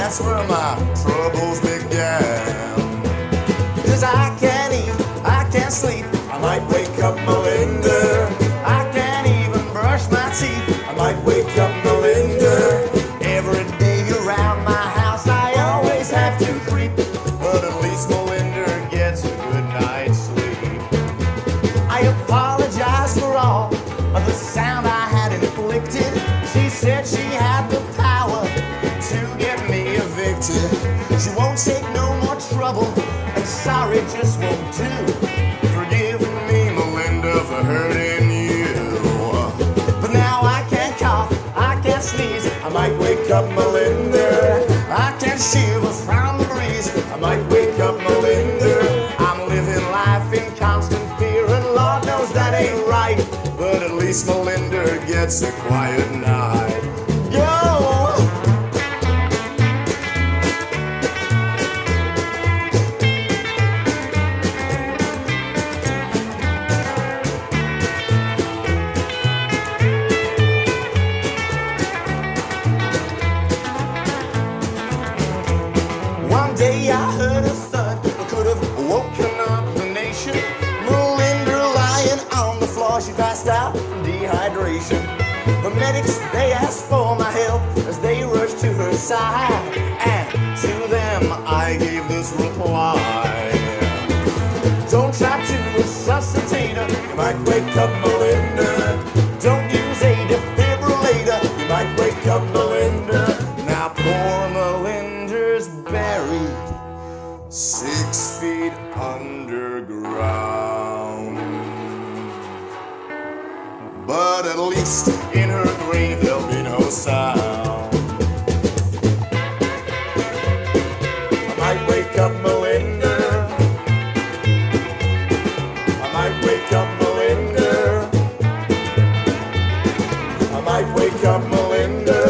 that's where my troubles began. 'Cause I can't eat, I can't sleep, I might wake up Melinda. I can't even brush my teeth, I might wake up Melinda. Every day around my house I always have to creep, but at least Melinda gets a good night's sleep. I apologize for all of the sound I had inflicted. She said she had the power to get me evicted. She won't take no more trouble, and sorry just won't do. Forgive me, Melinda, for hurting you. But now I can't cough, I can't sneeze, I might wake up Melinda. I can't shiver from the breeze, I might wake up Melinda. I'm living life in constant fear, and Lord knows that ain't right. But at least Melinda gets a quiet night. Yo! One day I heard a thud that could have woken up the nation. Melinda lying on the floor, she passed out from dehydration. The medics, they asked for my help as they rushed to her side, and to them I gave this reply: don't try to resuscitate her, you might wake up Melinda. Don't use a defibrillator, you might wake up Melinda. Now poor Melinda's buried 6 feet underground, but at least in her grave there'll be no sound. I might wake up Melinda. I might wake up Melinda. I might wake up Melinda.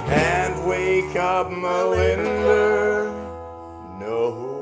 Can't wake up Melinda no more.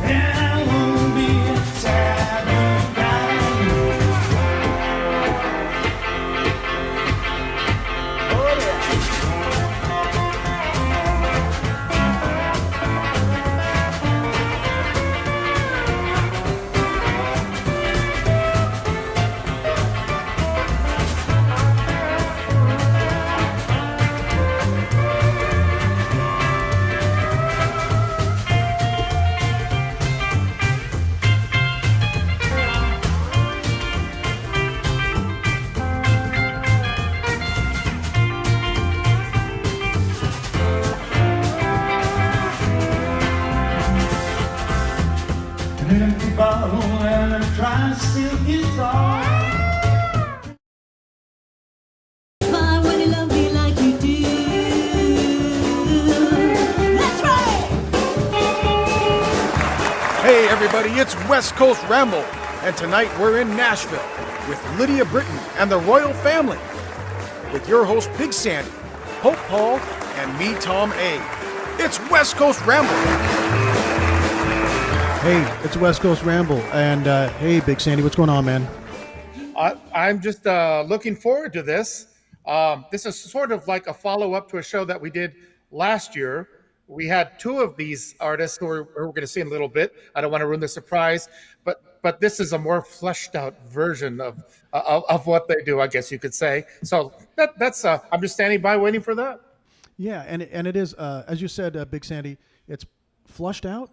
And I wouldn't be a sad guy. an empty bottle and a dry steel guitar. Fine when you love me like you do. That's right. Hey everybody, it's West Coast Ramble, and tonight we're in Nashville with Lydia Brittan and the royal family, with your host Big Sandy, Hope Paul, and me, Tom A. It's West Coast Ramble. Hey, it's West Coast Ramble, and hey, Big Sandy, what's going on, man? I'm just looking forward to this. This is sort of like a follow-up to a show that we did last year. We had two of these artists who we're going to see in a little bit. I don't want to ruin the surprise, but this is a more fleshed out version of what they do, I guess you could say. So that's I'm just standing by waiting for that. Yeah, and it is, as you said, Big Sandy, it's plushed out.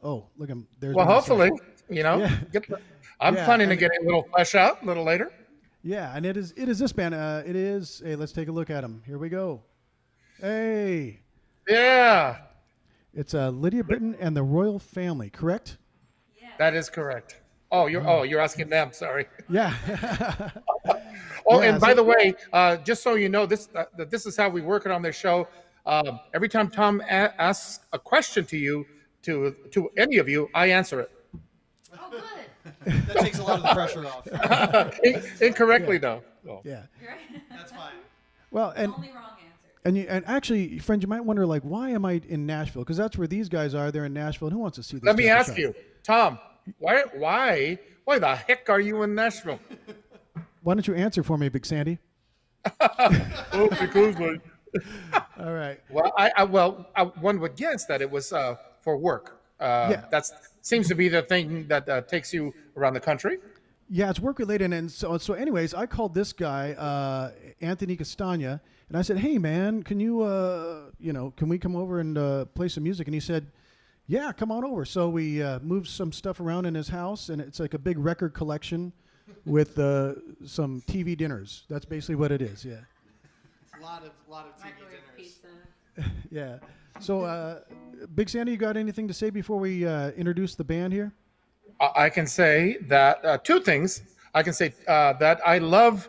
Oh, look, there's. Well, hopefully, Yeah. I'm Yeah, planning to get a little flesh out a little later. Yeah, and it is this band. It is. Hey, let's take a look at them. Here we go. Hey. Yeah, It's Lydia Brittan and the royal family, correct? that is correct. You're asking them. Sorry. Yeah. Oh, Yeah, and by the way, just so you know, this is how we work it on this show. Every time Tom asks a question to you, to any of you, I answer it. Oh, good. That takes a lot of the pressure off. Incorrectly, though. Oh. Yeah. You're right. That's fine. Well, and Only wrong answer. and actually, friends, you might wonder, like, why am I in Nashville? Because that's where these guys are. They're in Nashville. And who wants to see this? Let me type of ask show? you, Tom, why the heck are you in Nashville? Why don't you answer for me, Big Sandy? Oh, because All right. well, one would guess that it was for work. Yeah. That seems to be the thing that takes you around the country. Yeah, it's work related, and so anyways, I called this guy Anthony Castagna, and I said, "Hey, man, can you can we come over and play some music?" And he said, "Yeah, come on over." So we moved some stuff around in his house, and it's like a big record collection with some TV dinners. That's basically what it is. Yeah, A lot of TV Microwave dinners. pizza. yeah. So, Big Sandy, you got anything to say before we introduce the band here? I can say that two things. I can say that I love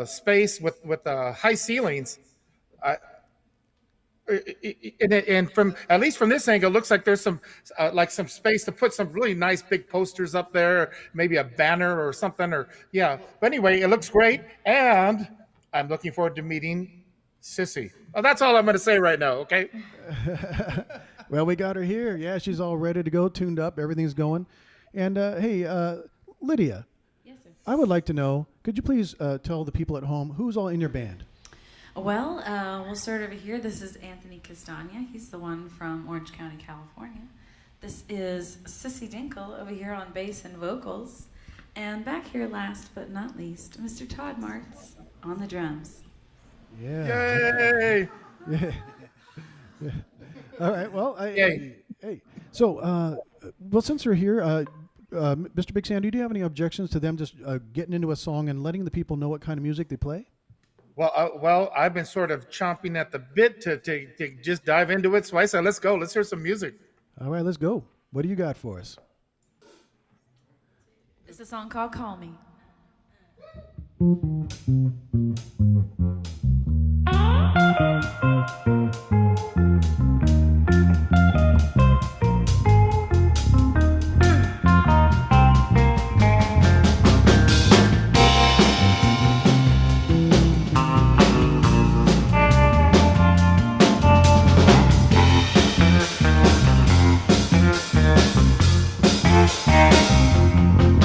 space with high ceilings. And from at least from this angle, it looks like there's some space to put some really nice big posters up there, maybe a banner or something. But anyway, it looks great, and I'm looking forward to meeting Sissy. Well, that's all I'm going to say right now. Okay. Well, we got her here. Yeah, she's all ready to go, tuned up. Everything's going. And hey, Lydia, Yes, sir. I would like to know, could you please tell the people at home who's all in your band? Well, we'll start over here. This is Anthony Castagna. He's the one from Orange County, California. This is Sissy Dinkle over here on bass and vocals. And back here, last but not least, Mr. Todd Martz on the drums. Yeah. Yay! Yeah. Yeah. All right. Well, Yay. hey. So, well, since we're here, Mr. Big Sandy, do you have any objections to them just getting into a song and letting the people know what kind of music they play? Well, I've been sort of chomping at the bit to just dive into it. So I said, let's go. Let's hear some music. All right, let's go. What do you got for us? It's a song called Call Me.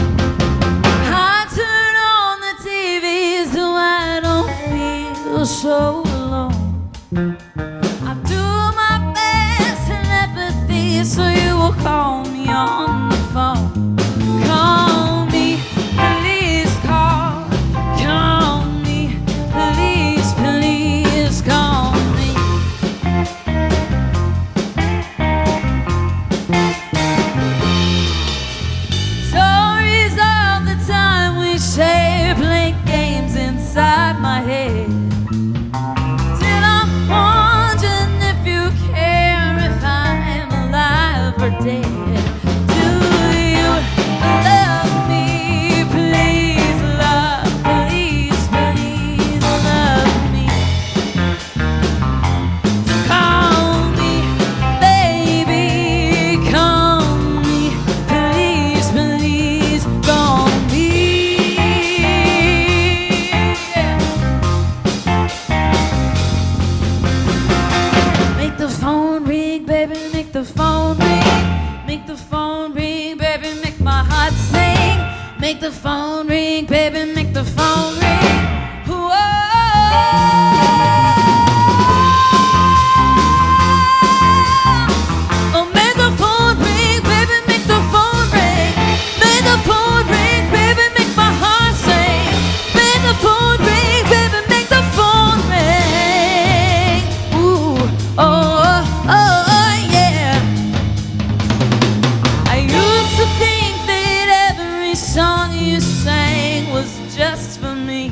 I turn on the TV so I don't feel so alone. I do my best in empathy so you will call me on the phone. Call me, please call. Call me, please, please call me. Stories of the time we shared, playing games inside my head. Till I'm wondering if you care if I'm alive or dead. Make the phone ring, baby, make the phone ring. Whoa. Oh, make the phone ring, baby, make the phone ring. Make the phone ring, baby, make my heart sing. Make the phone ring, baby, make the phone ring. Ooh, yeah. I used to think that every song you sang was just for me.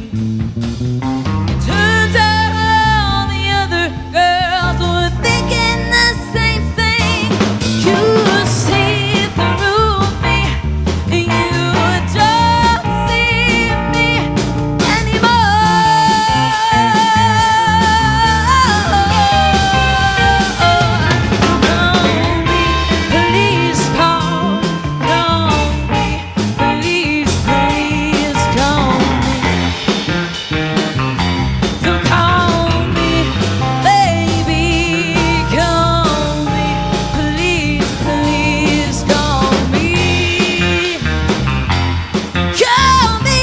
Turns out all the other girls were thinking the same thing. You see through me, you don't see me anymore. Call me, please call. Call me, please, please call me. So call me, baby, call me, please, please call me. Call me.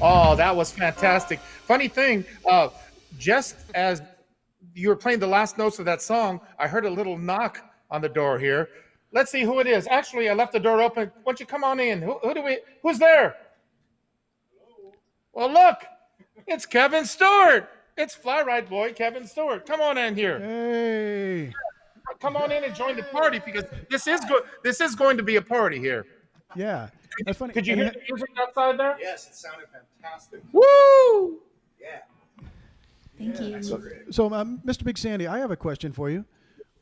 Oh, that was fantastic. Funny thing, just as you were playing the last notes of that song, I heard a little knock on the door here. Let's see who it is. Actually, I left the door open. Why don't you come on in? Who's there? Well, look, it's Kevin Stewart. It's Fly Ride Boy Kevin Stewart. Come on in here. Hey. Come on in and join the party because this is going to be a party here. Yeah. That's funny. Could you And hear the music outside there? Yes, it sounded fantastic. Woo! Yeah. Thank you. So, Mr. Big Sandy, I have a question for you.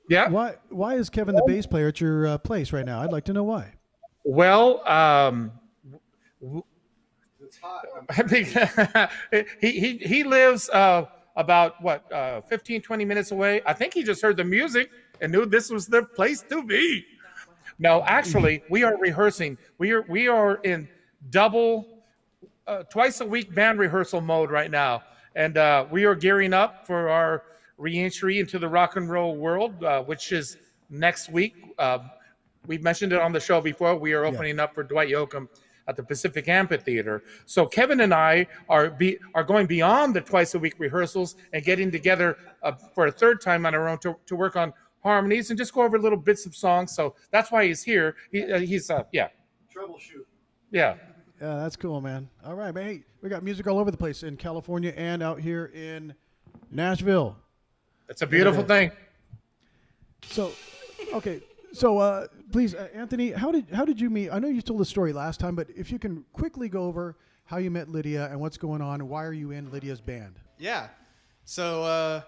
Yeah. Why is Kevin the bass player at your place right now? I'd like to know why. Well, It's hot. he lives about 15, 20 minutes away. I think he just heard the music and knew this was the place to be. No, actually, we are rehearsing. We are in double, twice a week band rehearsal mode right now, and we are gearing up for our re-entry into the rock and roll world, which is next week. We've mentioned it on the show before. We are opening up for Dwight Yoakam at the Pacific Amphitheater. So Kevin and I are going beyond the twice a week rehearsals and getting together for a third time on our own to work on harmonies and just go over little bits of songs. So that's why he's here. He's Troubleshoot. yeah. Yeah, that's cool, man. All right, man. Hey, we got music all over the place in California and out here in Nashville. It's a beautiful thing. So, okay. So, please, Anthony, how did you meet? I know you told the story last time, but if you can quickly go over how you met Lydia and what's going on and why are you in Lydia's band? Yeah. So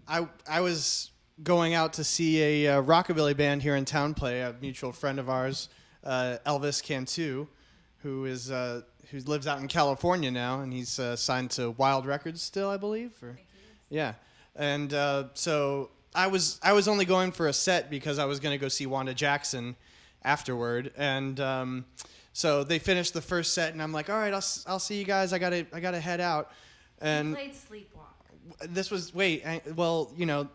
I was going out to see a rockabilly band here in town play. A mutual friend of ours, Elvis Cantu, who lives out in California now, and he's signed to Wild Records still, I believe. Yeah. And so I was only going for a set because I was going to go see Wanda Jackson afterward, and so they finished the first set, and I'm like, all right, I'll see you guys. I gotta head out. And Played Sleepwalk. this was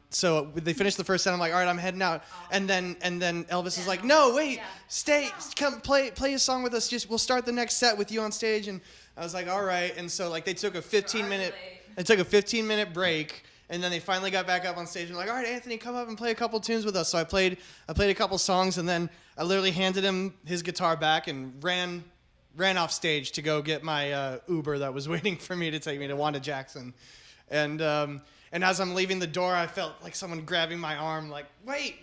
so they finished the first set. I'm like, all right, I'm heading out, and then Elvis is like, no, wait, stay, come play a song with us. We'll start the next set with you on stage. And I was like, all right. And so like they took a 15-minute break. And then they finally got back up on stage and like, all right, Anthony, come up and play a couple tunes with us. So I played a couple songs, and then I literally handed him his guitar back and ran off stage to go get my Uber that was waiting for me to take me to Wanda Jackson. And as I'm leaving the door, I felt like someone grabbing my arm, like, wait.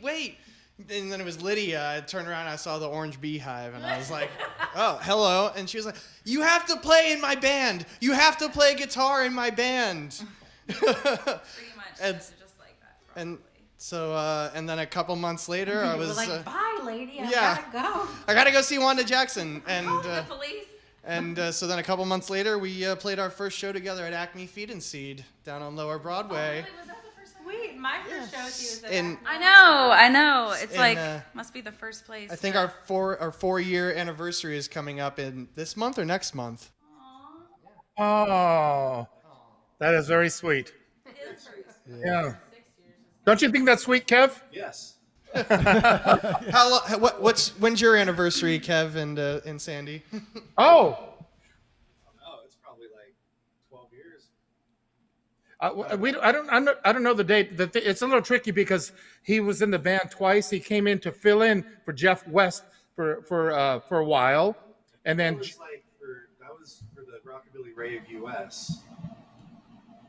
And then it was Lydia. I turned around, and I saw the orange beehive, and I was like, oh, hello. And she was like, you have to play in my band. You have to play guitar in my band. Pretty much. And- Just like that. And so, and then a couple months later, I You were was like, bye, lady. I yeah. gotta go. I gotta go see Wanda Jackson, and The police. so then a couple months later, we played our first show together at Acme Feed and Seed down on Lower Broadway. Was that the first time? Wait, my first show with you was at In I know. It's In, like must be the first place. I think our 4-year anniversary is coming up in this month or next month. Oh, that is very sweet. Yeah. Don't you think that's sweet, Kev? Yes. When's your anniversary, Kev and Sandy? Oh, Oh, it's probably like 12 years. I don't know the date. It's a little tricky because he was in the band twice. He came in to fill in for Jeff West for a while, and then That was for the Rockabilly Rave US.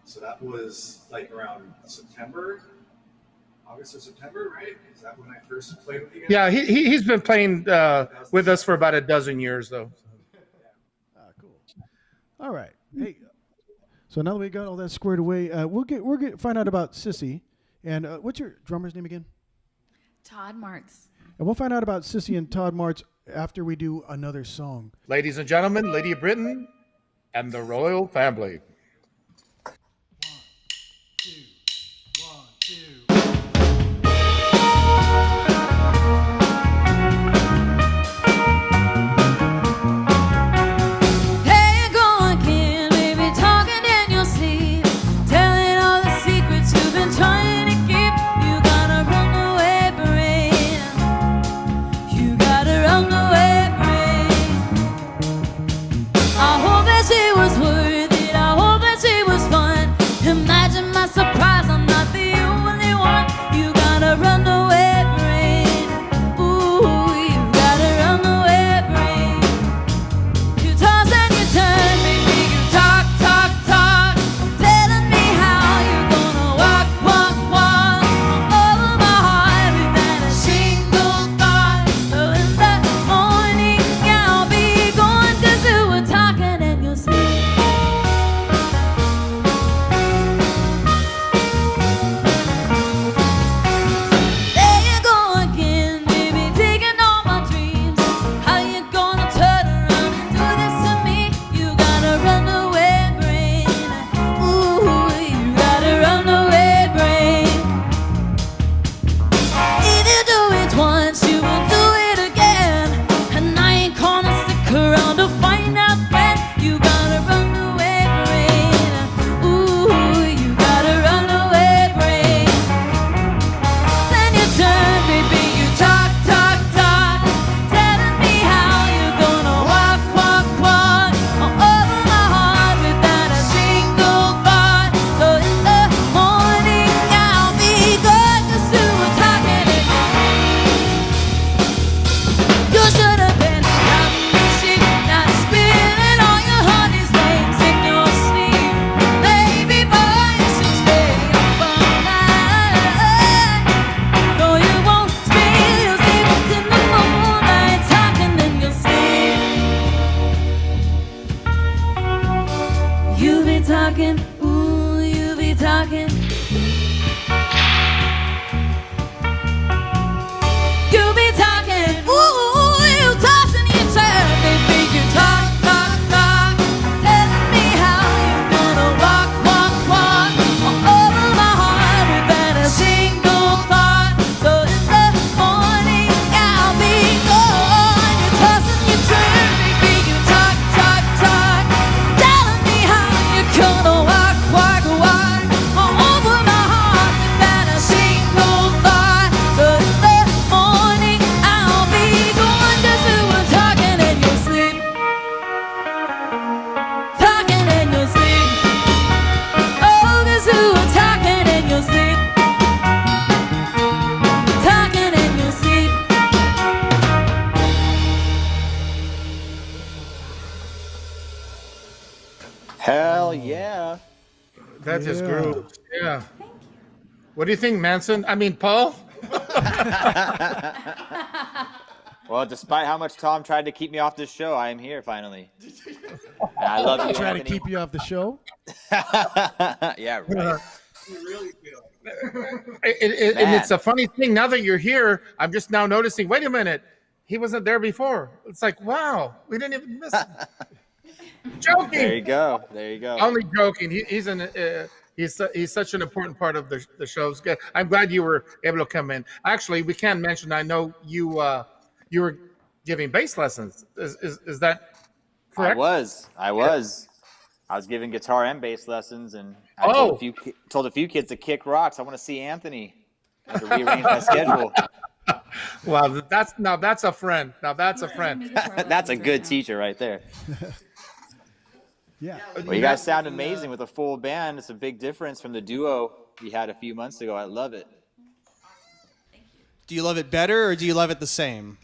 So that was like around August or September, right? Is that when I first played with you guys? yeah, he's been playing with us for about a dozen years though. Cool. All right. Hey, so now that we got all that squared away, we'll find out about Sissy. And what's your drummer's name again? Todd Martz. And we'll find out about Sissy and Todd Martz after we do another song. Ladies and gentlemen, Lydia Brittan and the royal family. One, two. There you go again, baby, talking in your sleep, telling all the secrets you've been trying to keep. You got a runaway brain. You got a runaway brain. I hope that she was worth it. I hope that she was fun. Imagine my surprise, I'm not the only one. You got a runaway brain. Ooh, you got a runaway brain. You toss and you turn, baby, you talk, talk, talk, telling me how you're gonna walk, walk, walk over my heart without a single thought. So in the morning I'll be gone 'cause you were talking in your sleep. There you go again, baby, taking all my dreams. How you gonna turn around and do this to me? You got a runaway brain. Ooh, you got a runaway brain. If you do it once, you will do it again. And I ain't gonna stick around to find out when. You got a runaway brain. Ooh, you got a runaway brain. Then you turn, baby, you talk, talk, talk, telling me how you're gonna walk, walk, walk all over my heart without a single thought. So in the morning I'll be good 'cause you were talking in your sleep. You should have been counting the sheep, not spinning all your honey's names in your sleep. Baby boy, you should stay up all night. No, you won't spill your secrets in the moonlight, talking in your sleep. You be talking, ooh, you be talking. You be talking, ooh, you toss and you turn, baby, you talk, talk, talk, telling me how you're gonna walk, walk, walk all over my heart without a single thought. So in the morning I'll be gone. You toss and you turn, baby, you talk, talk, talk, telling me how you're gonna walk, walk, walk all over my heart without a single thought. So in the morning I'll be gone 'cause you were talking in your sleep. Talking in your sleep. Oh, 'cause you were talking in your sleep. Talking in your sleep. Hell yeah. That just Yeah. grew. Yeah. What do you think, Manson? I mean, Paul? Well, despite how much Tom tried to keep me off this show, I am here finally. And I love you, Try to Anthony. keep you off the show. Yeah, right. And it's a funny thing. Now that you're here, I'm just now noticing, wait a minute. He wasn't there before. It's like, wow, we didn't even miss him. Joking. There you go. There you go. Only joking. He's such an important part of the show's. Good. I'm glad you were able to come in. Actually, we can mention. I know you were giving bass lessons. Is that correct? I was. I was giving guitar and bass lessons, and I told a few kids to kick rocks. I want to see Anthony. I had to rearrange my schedule. Wow, that's a friend. Now that's a friend. That's a good teacher right there. Yeah. Well, you guys sound amazing with a full band. It's a big difference from the duo you had a few months ago. I love it. Do you love it better or do you love it the same?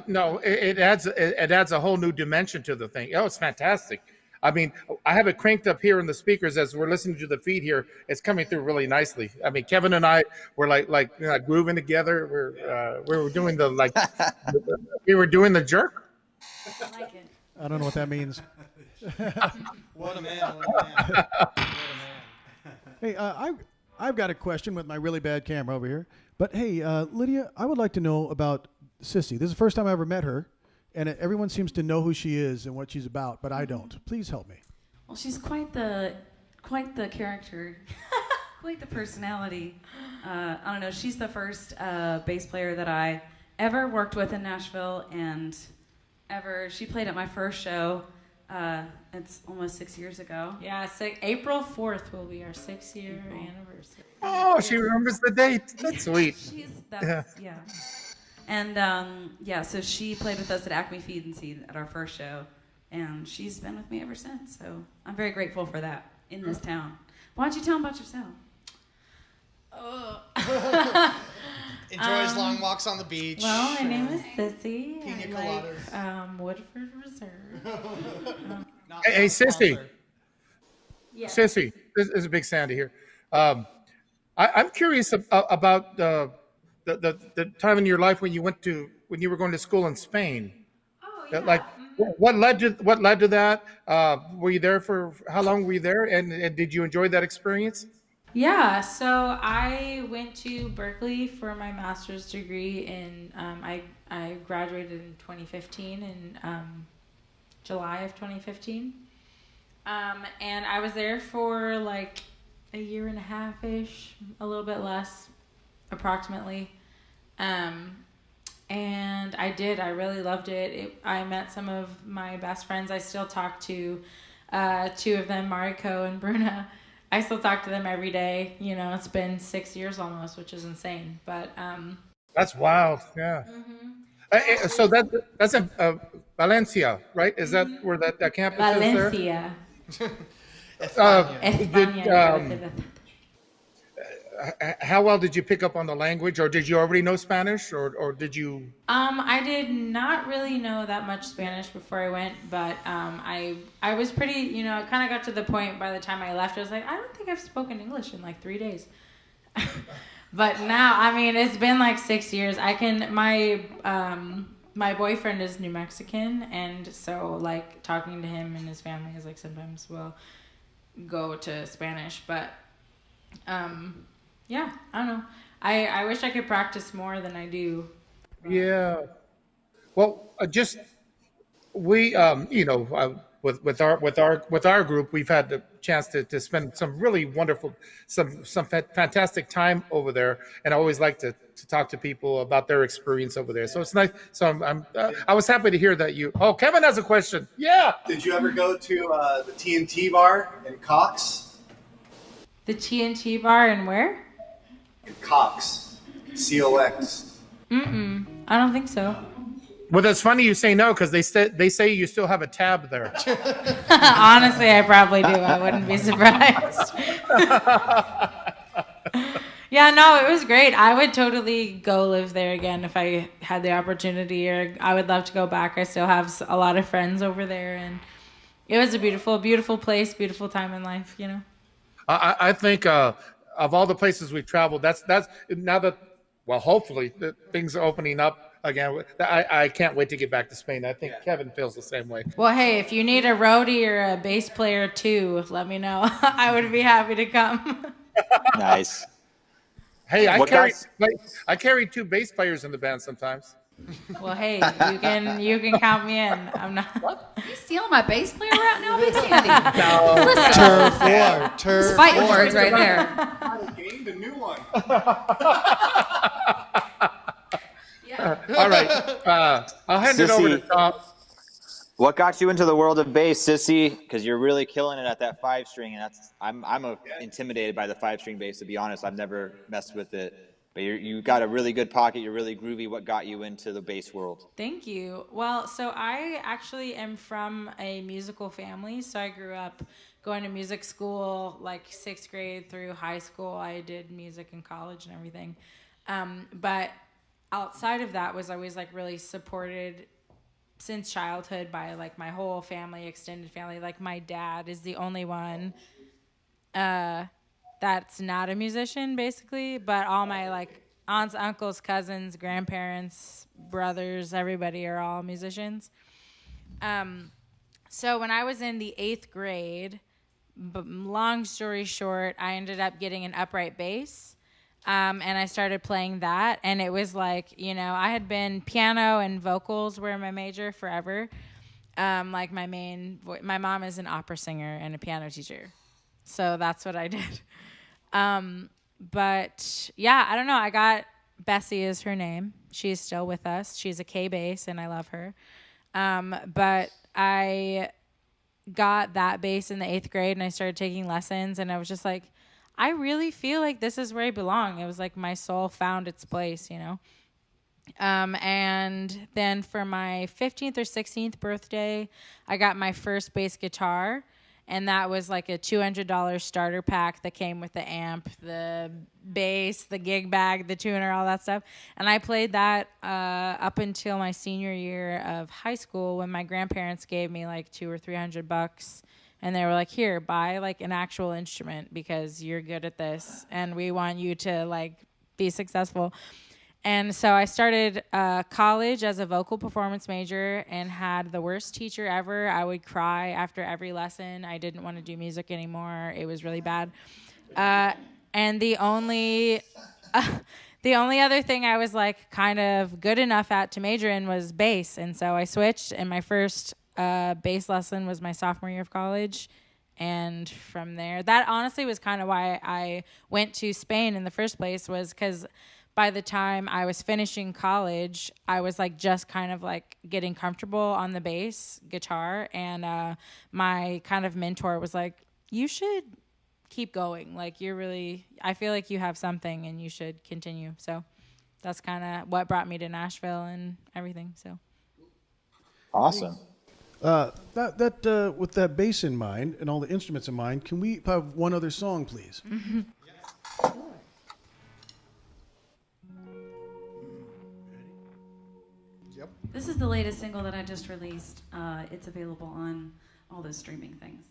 No, it adds a whole new dimension to the thing. Oh, it's fantastic. I mean, I have it cranked up here in the speakers as we're listening to the feed here. It's coming through really nicely. I mean, Kevin and I were like grooving together. We were doing we were doing the jerk. I like it. I don't know what that means. What a man! What a man! Hey, I've got a question with my really bad camera over here. But hey, Lydia, I would like to know about Sissy. This is the first time I ever met her, and everyone seems to know who she is and what she's about, but I don't. Please help me. Well, she's quite the character, quite the personality. I don't know. She's the first bass player that I ever worked with in Nashville, and she played at my first show. It's almost 6 years ago. Yeah, April 4th will be our 6-year anniversary. Oh, she remembers the date. That's sweet. Yeah. And so she played with us at Acme Feed and Seed at our first show, and she's been with me ever since. So I'm very grateful for that in this town. Why don't you tell them about yourself? Enjoys long walks on the beach. Well, my name is Sissy. Pina I coladas. like Woodford Reserve. Hey, Sissy. Yeah. Sissy, this is a big Sandy here. I'm curious about the time in your life when you were going to school in Spain. Oh, yeah. Like, what led to that? Were you there for how long were you there, and did you enjoy that experience? Yeah, so I went to Berkeley for my master's degree in, I graduated in 2015, in July of 2015. And I was there for like a year and a half-ish, a little bit less, approximately. And I really loved it. I met some of my best friends. I still talk to two of them, Mariko and Bruna. I still talk to them every day. You know, it's been 6 years almost, which is insane. But That's wild. Yeah. Mm-hmm. So that's in Valencia, right? Is that where that campus is there? Valencia. España. How well did you pick up on the language, or did you already know Spanish, or did you? I did not really know that much Spanish before I went, but I was pretty, you know, it kind of got to the point by the time I left, I was like, I don't think I've spoken English in like 3 days. But now, I mean, it's been like 6 years. My boyfriend is New Mexican, and so like talking to him and his family is like sometimes we'll go to Spanish, but yeah, I don't know. I wish I could practice more than I do. Yeah. Well, we you know, with our group, we've had the chance to spend some really wonderful, some fantastic time over there, and I always like to talk to people about their experience over there. So it's nice. So I was happy to hear that you. Oh, Kevin has a question. Yeah. Did you ever go to the TNT bar in Cox? The TNT bar and where? In Cox, COX. I don't think so. Well, that's funny you say no, because they say you still have a tab there. Honestly, I probably do. I wouldn't be surprised. Yeah, no, it was great. I would totally go live there again if I had the opportunity, or I would love to go back. I still have a lot of friends over there, and it was a beautiful, beautiful place, beautiful time in life, you know. I think of all the places we've traveled, that's now that, well, hopefully things are opening up again. I can't wait to get back to Spain. I think Kevin feels the same way. Well, hey, if you need a roadie or a bass player too, let me know. I would be happy to come. Nice. Hey, I carry 2 bass players in the band sometimes. Well, hey, you can count me in. I'm not. What? Are you stealing my bass player right now, Big Sandy? No. Listen, Turf fighting words right there. I gained a new one. All right. I'll hand it over to Tom. What got you into the world of bass, Sissy? Because you're really killing it at that 5-string, and I'm intimidated by the 5-string bass. To be honest, I've never messed with it, but you got a really good pocket. You're really groovy. What got you into the bass world? Thank you. Well, so I actually am from a musical family. So I grew up going to music school, like 6th grade through high school. I did music in college and everything. But outside of that was always like really supported since childhood by like my whole family, extended family. Like my dad is the only one that's not a musician basically, but all my like aunts, uncles, cousins, grandparents, brothers, everybody are all musicians. So when I was in the 8th grade, long story short, I ended up getting an upright bass. And I started playing that, and it was like, you know, I had been piano and vocals were my major forever. Like my mom is an opera singer and a piano teacher, so that's what I did. But yeah, I don't know. I got Bessie is her name. She's still with us. She's a K bass, and I love her. But I got that bass in the 8th grade, and I started taking lessons, and I was just like, I really feel like this is where I belong. It was like my soul found its place, you know. And then for my 15th or 16th birthday, I got my first bass guitar, and that was like a $200 starter pack that came with the amp, the bass, the gig bag, the tuner, all that stuff. And I played that up until my senior year of high school when my grandparents gave me like $200 or $300. And they were like, here, buy like an actual instrument because you're good at this and we want you to like be successful. And so I started college as a vocal performance major and had the worst teacher ever. I would cry after every lesson. I didn't want to do music anymore. It was really bad. And the only other thing I was like kind of good enough at to major in was bass. And so I switched, and my first bass lesson was my sophomore year of college. And from there, that honestly was kind of why I went to Spain in the first place, was because by the time I was finishing college, I was like just kind of like getting comfortable on the bass guitar. And my kind of mentor was like, you should keep going. Like I feel like you have something and you should continue. So that's kind of what brought me to Nashville and everything. So awesome. With that bass in mind and all the instruments in mind, can we have one other song, please? Mm-hmm. Yep. This is the latest single that I just released. It's available on all those streaming things.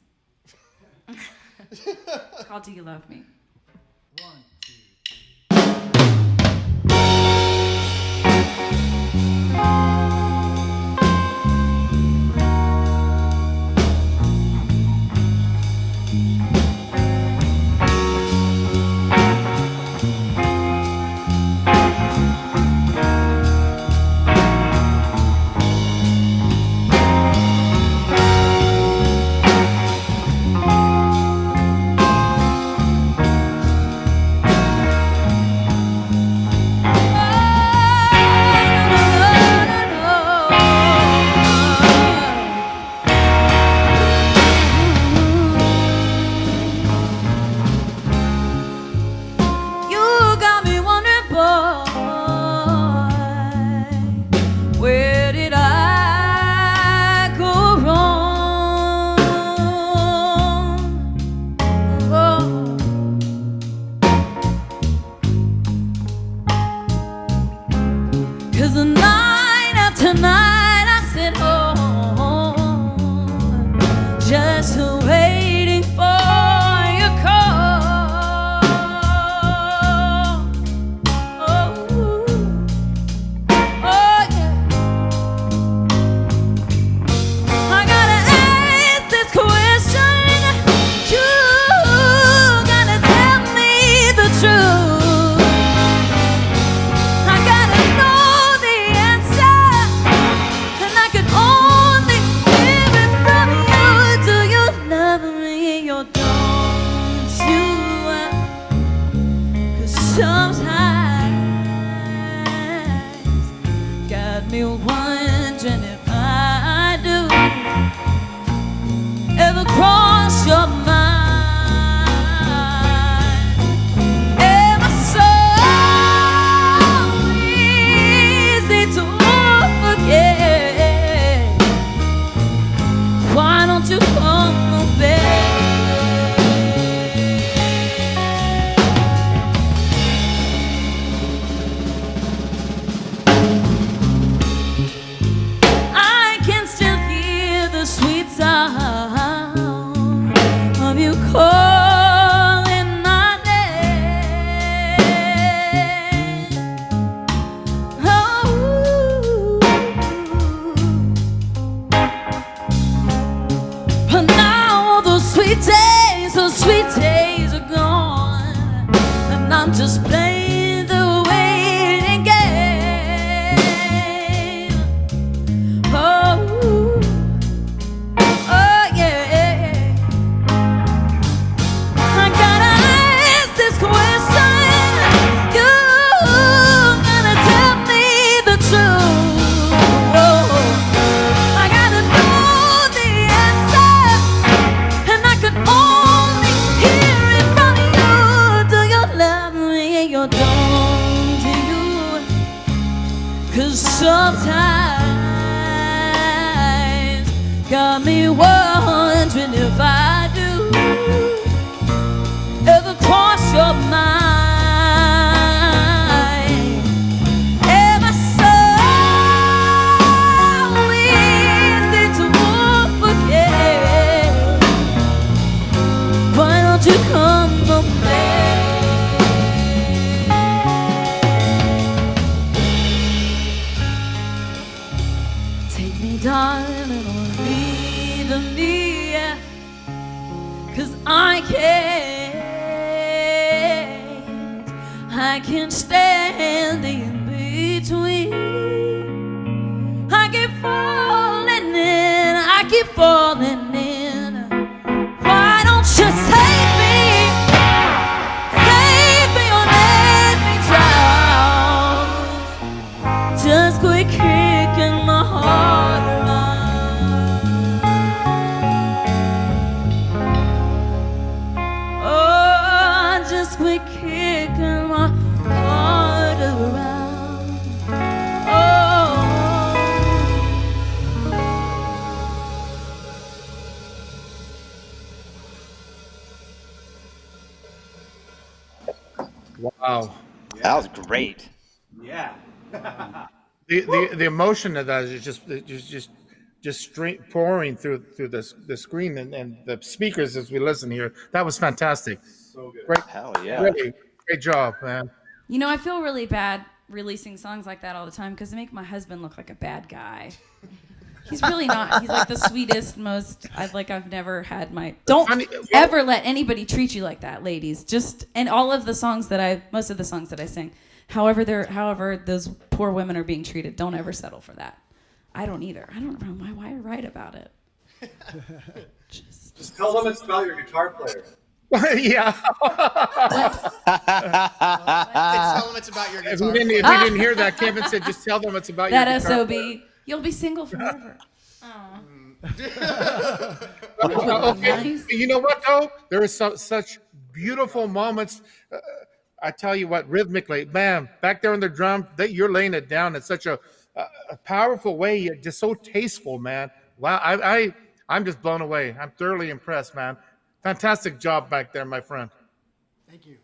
It's called Do You Love Me? 1, 2, 3. sweet days are gone, and I'm just playing the waiting game. Oh, oh yeah. I gotta ask this question. You gotta tell me the truth. Oh, I gotta know the answer, and I could only hear it from you. Do you love me? You don't, do you? 'Cause sometimes got me wondering if I do ever cross your mind. Ever so easy to forget. Why don't you come from there? Take me, darling, or leave me, 'cause I can't stand in between. I keep falling in, I keep falling in. Why don't you save me? Save me or let me drown. Just quit kicking my heart around. Oh, just quit kicking my heart around. Oh. Wow. That was great. Yeah. The emotion of that is just pouring through the screen and the speakers as we listen here. That was fantastic. So good. Great, Hell yeah. really great job, man. You know, I feel really bad releasing songs like that all the time because they make my husband look like a bad guy. He's really not. He's like the sweetest, most. I've never had my. Don't ever let anybody treat you like that, ladies. And all of the songs most of the songs that I sing, however those poor women are being treated, don't ever settle for that. I don't either. I don't know why I write about it. Just tell them it's about your guitar player. Yeah. Tell them it's about your If guitar. we didn't hear that, Kevin said, just tell them it's about your That guitar SOB. player. You'll be single forever. Okay. Nice. You know what though? There is such beautiful moments. I tell you what, rhythmically, man, back there on the drum, that you're laying it down in such a powerful way, just so tasteful, man. Wow, I'm just blown away. I'm thoroughly impressed, man. Fantastic job back there, my friend. Thank you.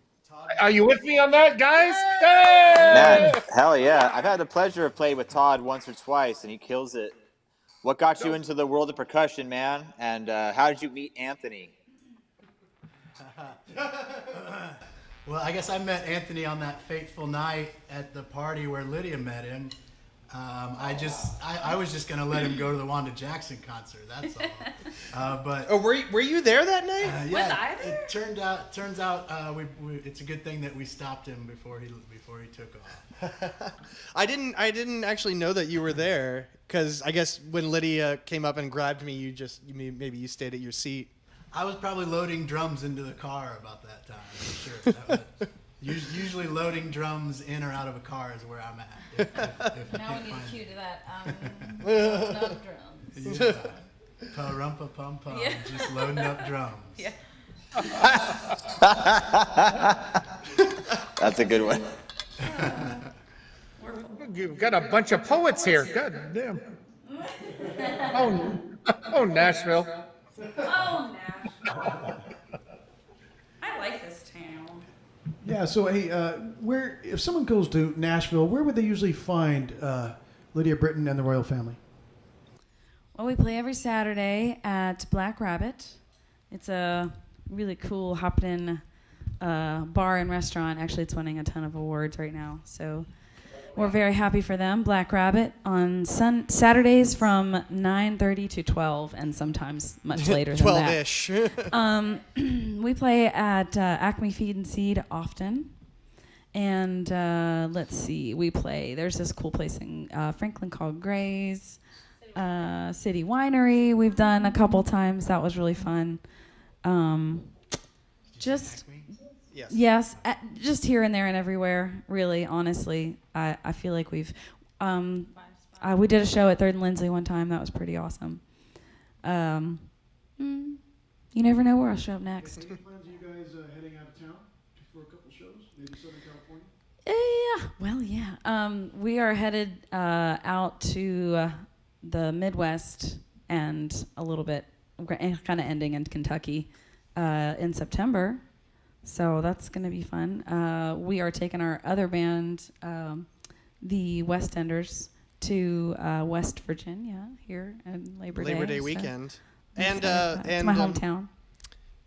Are you with me on that, guys? Hey! Man, hell yeah. I've had the pleasure of playing with Todd once or twice, and he kills it. What got you into the world of percussion, man? And how did you meet Anthony? Well, I guess I met Anthony on that fateful night at the party where Lydia met him. I was just gonna let him go to the Wanda Jackson concert. That's all. But were you there that night? Was I there? It turns out it's a good thing that we stopped him before he took off. I didn't actually know that you were there because I guess when Lydia came up and grabbed me, maybe you stayed at your seat. I was probably loading drums into the car about that time. I'm sure. Usually loading drums in or out of a car is where I'm at. If Now I we need can't a cue to that. Loading up drums. find- Yeah. Pa-rumpa pum pum. Yeah. Just loading up drums. Yeah. That's a good one. You've got a bunch of poets here. God damn. Oh, Nashville. Oh, Nashville. I like this town. Yeah. So hey, if someone goes to Nashville, where would they usually find Lydia Brittan and the Royal Family? Well, we play every Saturday at Black Rabbit. It's a really cool hopped-in bar and restaurant. Actually, it's winning a ton of awards right now. So We're very happy for them. Black Rabbit on Saturdays from 9:30 to 12, and sometimes much later than that. 12-ish. We play at Acme Feed and Seed often. And let's see, there's this cool place in Franklin called Gray's, City Winery. We've done a couple times. That was really fun. Just here and there and everywhere, really, honestly. I feel like we did a show at 3rd and Lindsley one time. That was pretty awesome. You never know where I'll show up next. Any plans of you guys heading out of town for a couple shows? Maybe Southern California? We are headed out to the Midwest and a little bit, kind of ending in Kentucky in September. So that's going to be fun. We are taking our other band, the West Enders, to West Virginia here in Labor Day weekend. It's my hometown.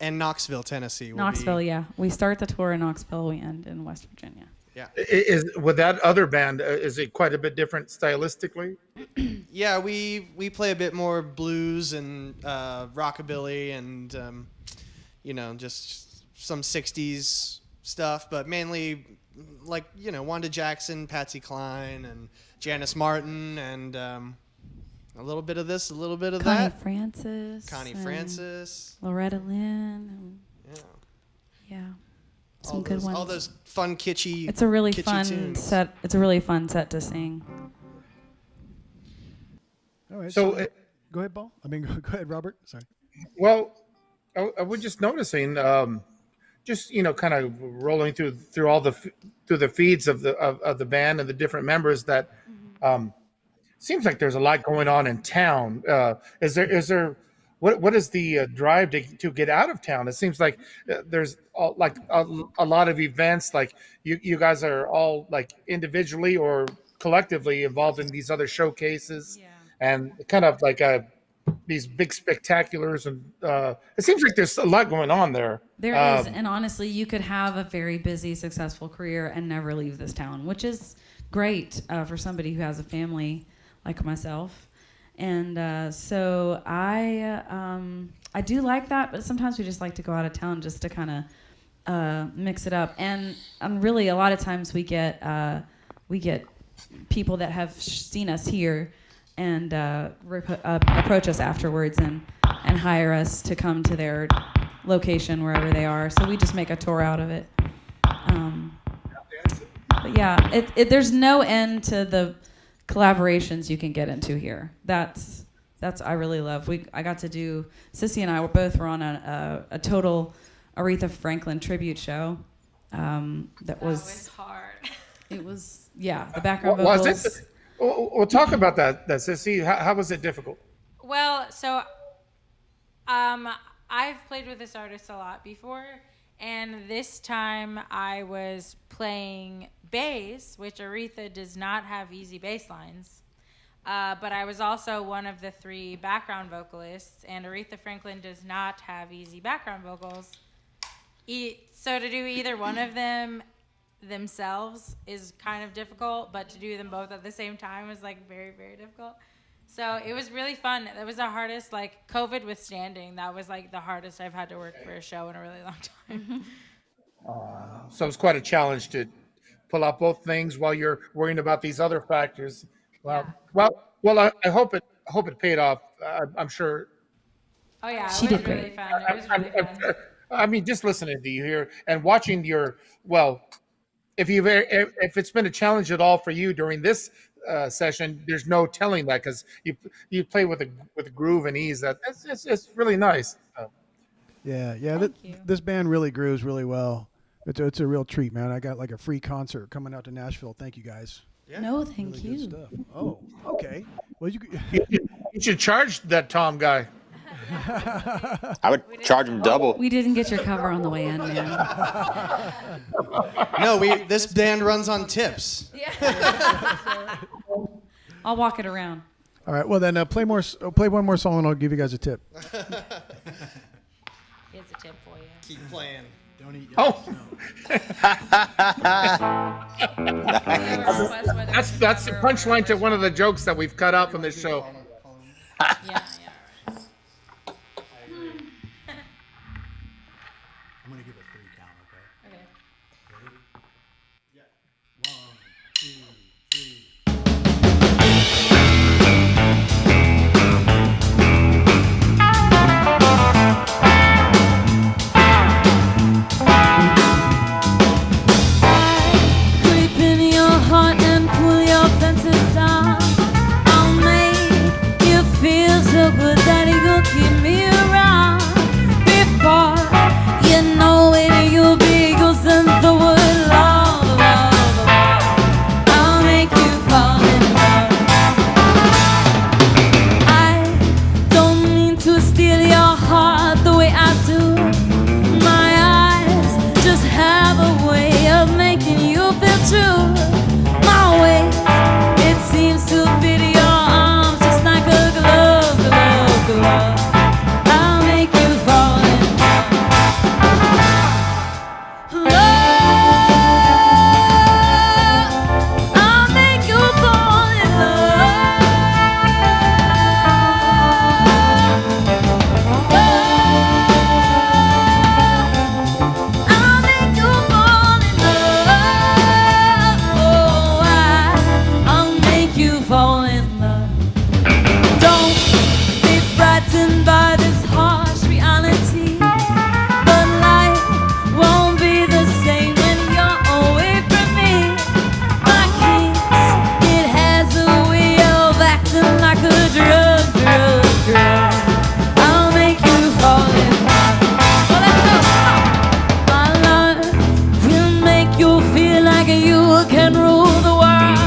And Knoxville, Tennessee. Knoxville, we start the tour in Knoxville, we end in West Virginia. Yeah. With that other band, is it quite a bit different stylistically? Yeah, we play a bit more blues and rockabilly and just some 60s stuff, but mainly like Wanda Jackson, Patsy Cline, and Janice Martin, and a little bit of this, a little bit of that. Connie Francis, Loretta Lynn. Yeah. Some good ones. All those fun, kitschy. It's a really fun tunes. set. It's a really fun set to sing. All right. So, go ahead, Paul. Go ahead, Robert. Sorry. Well, I was just noticing, kind of rolling through the feeds of the band and the different members that seems like there's a lot going on in town. Is there what is the drive to get out of town? It seems like there's a lot of events. Like you guys are all like individually or collectively involved in these other showcases, and kind of like these big spectaculars. And it seems like there's a lot going on there. There is, and honestly, you could have a very busy, successful career and never leave this town, which is great for somebody who has a family like myself. And so I do like that, but sometimes we just like to go out of town just to kind of mix it up. And really, a lot of times we get people that have seen us here and approach us afterwards and hire us to come to their location wherever they are. So we just make a tour out of it. But yeah, there's no end to the collaborations you can get into here. That's I really love. I got to do, Sissy and I were on a total Aretha Franklin tribute show. That was hard. It was, the background vocals. Was it? Well, talk about that Sissy. How was it difficult? Well, so I've played with this artist a lot before, and this time I was playing bass, which Aretha does not have easy bass lines. But I was also one of the 3 background vocalists, and Aretha Franklin does not have easy background vocals. So to do either one of them themselves is kind of difficult, but to do them both at the same time is like very, very difficult. So it was really fun. That was the hardest, like COVID withstanding, that was like the hardest I've had to work for a show in a really long time. So it's quite a challenge to pull out both things while you're worrying about these other factors. Wow. Yeah. Well, I hope it paid off. I'm sure. Oh yeah, she did great. Really fun. It was really fun. I mean, just listening to you here and watching if it's been a challenge at all for you during this session, there's no telling that because you play with a groove and ease. It's really nice. This band really grooves really well. It's a real treat, man. I got like a free concert coming out to Nashville. Thank you guys. Yeah. No, thank really you. Good stuff. Oh, okay. Well, you should charge that Tom guy. I would charge him double. We didn't get your cover on the way in, man. No, this band runs on tips. Yeah. I'll walk it around. All right. Well, then play one more song, and I'll give you guys a tip. Here's a tip for you. Keep playing. Don't eat Oh. yellow snow. That's the punchline to one of the jokes that we've cut out from this show. Yeah. I'm gonna give a 3 count, okay? Okay. Ready? Yeah. 1, 2, 3. Creep in your heart and pull your fences down. I'll make you feel so good that you'll keep me around. Before you know it, you'll be ghosting the word love, love, love. I'll make you fall in love. I don't mean to steal your heart the way I do. My eyes just have a way of making you feel true. My ways, it seems to fit your arms just like a glove, glove, glove. I'll make you fall in love. Love, I'll make you fall in love. I'll make you fall in love. Oh, I'll make you fall in love. Don't be frightened by this harsh reality. But life won't be the same when you're away from me. My kiss, it has a way of acting like a drug, drug, drug. I'll make you fall in love. Well, let's go. My love will make you feel like you can rule the world.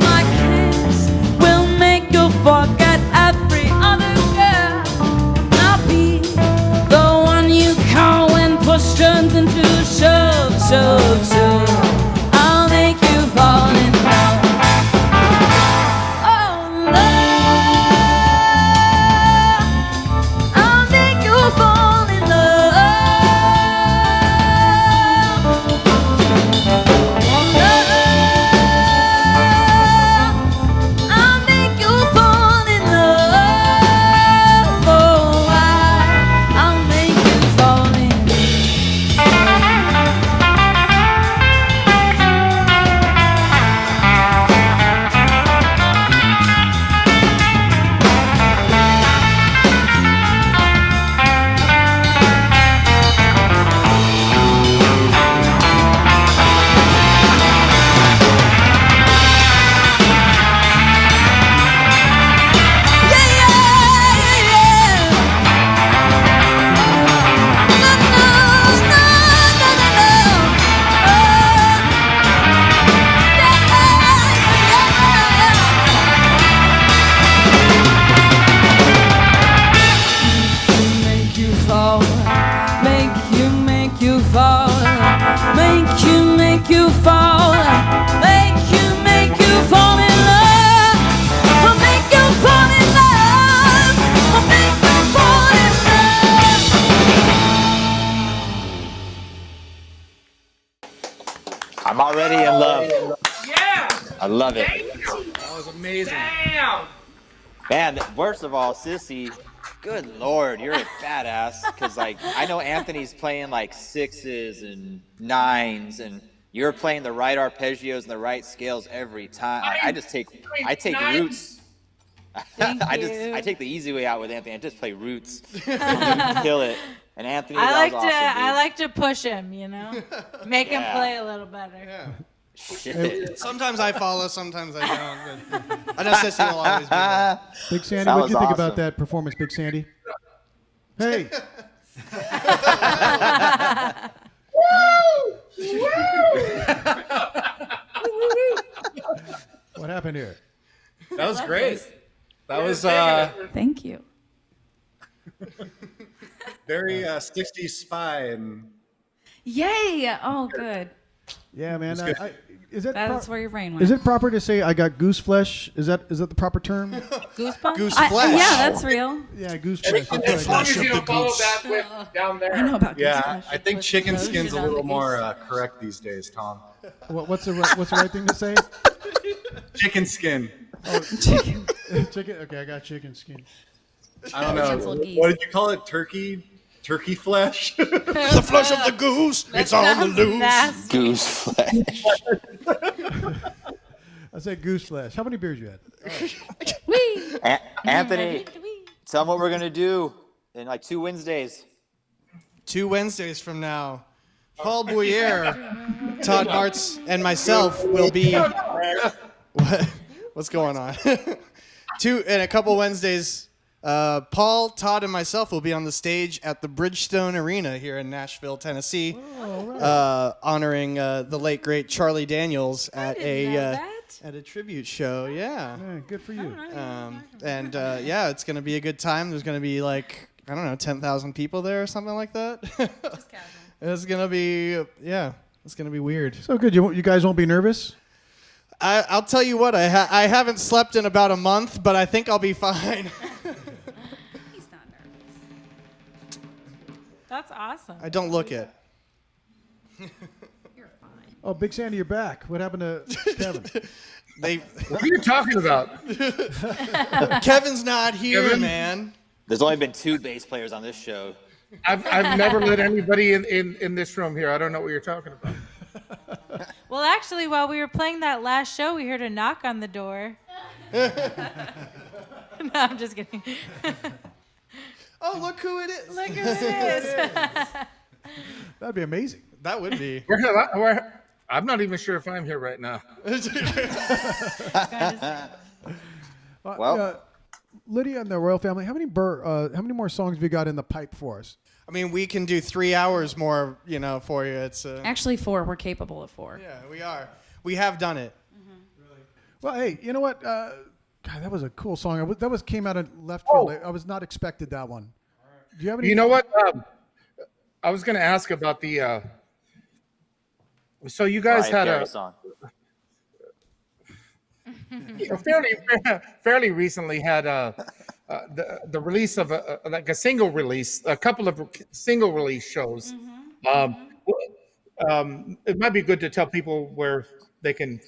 My kiss will make you forget every other girl. I'll be the one you call when push turns into shove, shove, shove. I'll make you fall in love. Oh, love, I'll make you fall in love. I'll make you fall in love. Oh, I'll make you fall in make you fall, make you fall, make you fall, make you fall in love. I'll make you fall in love. I'll make you fall in love. I'm already in love. Yeah. I love it. That was amazing. Damn. Man, first of all, Sissy, good Lord, you're a badass. Because, like, I know Anthony's playing, like, 6s and 9s, and you're playing the right arpeggios and the right scales every time. I take roots. I take the easy way out with Anthony. I just play roots. You kill it. And Anthony, I that like was to awesome, dude. I like to push him, you know, make him Yeah. play a little better. Yeah. Shit. Sometimes I follow, sometimes I don't. But I know Sissy will always be there. Big Sandy, That what do was you think awesome. about that performance, Big Sandy? Hey. What happened here? That was great. That was Thank you. Very 60s spy and Yay! Oh, good. Yeah, man. That's Is that That's where your brain went. Is it proper to say I got goose flesh? Is that the proper term? Goosebumps? Goose flesh. Yeah, that's real. Yeah, goose flesh. As long as you don't follow that with down there. I know about Yeah, goose flesh. I think Put chicken lotion skin's a on little the more goose. correct these days, Tom. What's the right thing to say? Chicken skin. Chicken. Okay, I got chicken skin. I don't know. Cancel geese. What did you call it? Turkey flesh? The flesh of the goose. It's on the loose. Nasty. Goose flesh. I said goose flesh. How many beers you had? Whee! Anthony, tell them what we're gonna do in like 2 Wednesdays. 2 Wednesdays from now, Paul Bouyer, Todd Martz, and myself will be. What's going on? In a couple Wednesdays, Paul, Todd, and myself will be on the stage at the Bridgestone Arena here in Nashville, Tennessee, honoring the late great Charlie Daniels at a tribute show. Yeah. Yeah, good for you. Yeah, it's gonna be a good time. There's gonna be like, I don't know, 10,000 people there or something like that. Just casual. It's gonna be it's gonna be weird. So good. You guys won't be nervous? I'll tell you what, I haven't slept in about a month, but I think I'll be fine. He's not nervous. That's awesome. I don't look it. You're fine. Oh, Big Sandy, you're back. What happened to Kevin? What are you talking about? Kevin's not here, Kevin? man. There's only been 2 bass players on this show. I've never let anybody in this room here. I don't know what you're talking about. Well, actually, while we were playing that last show, we heard a knock on the door. No, I'm just kidding. Oh, look who it is. Look who it is. That'd be amazing. That would be. I'm not even sure if I'm here right now. Well. Lydia and the royal family, how many more songs have you got in the pipe for us? I mean, we can do 3 hours more, for you. It's Actually, 4. We're capable of 4. yeah, we are. We have done it. Well, hey, you know what? God, that was a cool song. That came out of left field. I was not expected that one. Do you have any? You know what? I was going to ask about the. So you guys Mariah had Carey a song. fairly recently had the release of a single release, a couple of single release shows. It might be good to tell people where they can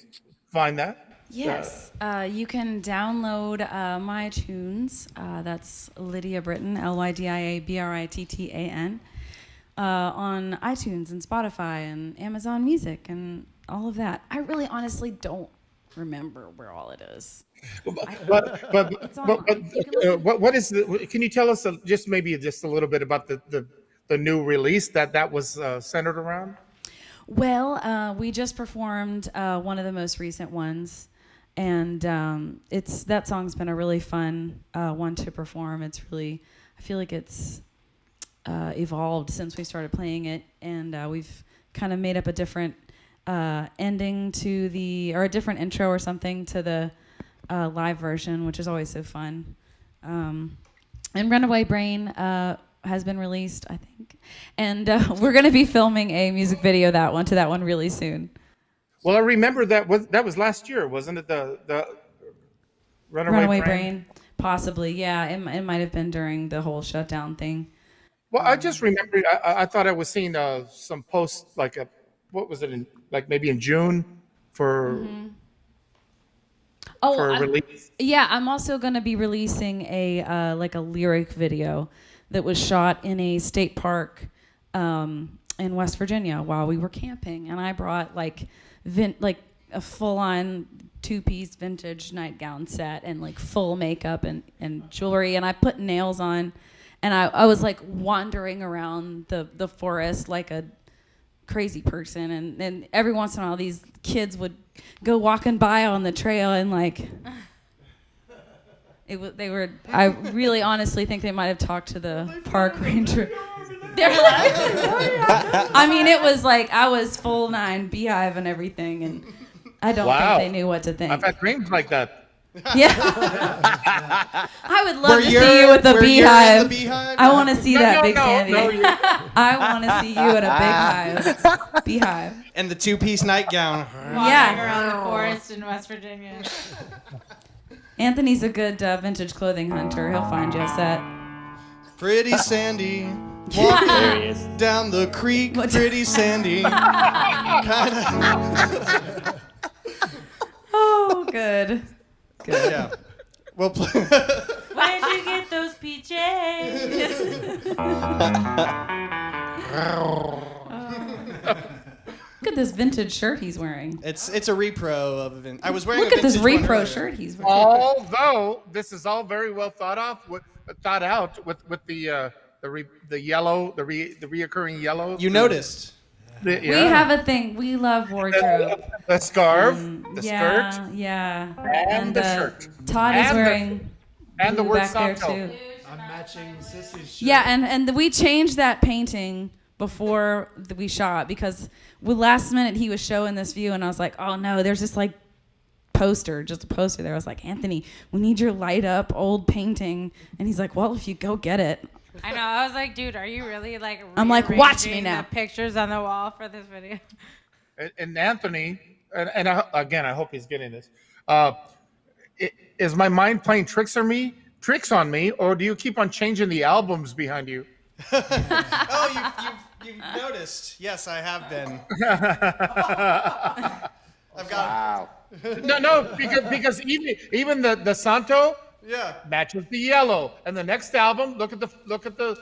find that. Yes, you can download my tunes. That's Lydia Brittan, LYDIA BRITTAN, on iTunes and Spotify and Amazon Music and all of that. I really honestly don't remember where all it is. What is can you tell us just a little bit about the new release that was centered around? Well, we just performed one of the most recent ones, and that song's been a really fun one to perform. I feel like it's evolved since we started playing it, and we've kind of made up a different ending or a different intro or something to the live version, which is always so fun. And Runaway Brain has been released, I think, and we're going to be filming a music video to that one really soon. Well, I remember that was last year, wasn't it? The Runaway Brain, possibly, yeah. It might have been during the whole shutdown thing. Well, I just remember I thought I was seeing some posts what was it maybe in June for a release? Yeah, I'm also going to be releasing a lyric video that was shot in a state park in West Virginia while we were camping, and I brought a full-on 2-piece vintage nightgown set and full makeup and jewelry, and I put nails on, and I was wandering around the forest like a crazy person, and every once in a while these kids would go walking by on the trail and I really honestly think they might have talked to the park ranger. They're I mean, it was I was full 9 beehive and everything, and I don't think they knew what to think. I've had dreams like that. Yeah. I would love to see you with the beehive. I want to see that, Big Sandy. I want to see you in a beehive. And the two-piece nightgown. Walking around the forest in West Virginia. Anthony's a good vintage clothing hunter. He'll find you a set. Pretty Sandy. Walking down the creek. Pretty Sandy. Kinda. Oh, good. Good. Yeah. We'll play. Where did you get those PJs? Look at this vintage shirt he's wearing. It's a repro of a I was wearing Look a at this vintage one repro earlier. shirt he's wearing. Although this is all very well thought out with the yellow, the reoccurring yellow. You noticed. We have a thing. We love wardrobe. The scarf, the yeah, skirt, yeah, and the shirt. Todd is And wearing and the blue word back there Santo. too. I'm matching Sissy's shirt. Yeah, and we changed that painting before we shot because last minute he was showing this view and I was like, oh no, there's this like just a poster there. I was like, Anthony, we need your light up old painting, and he's like, well, if you go get it. I know. I was like, dude, are you really like? I'm like, watch me rearranging now. The pictures on the wall for this video. And Anthony, and again, I hope he's getting this. Is my mind playing tricks on me, or do you keep on changing the albums behind you? Oh, you've noticed. Yes, I have been. I've got. Wow. No, because even the Santo matches the yellow, and the next album, look at the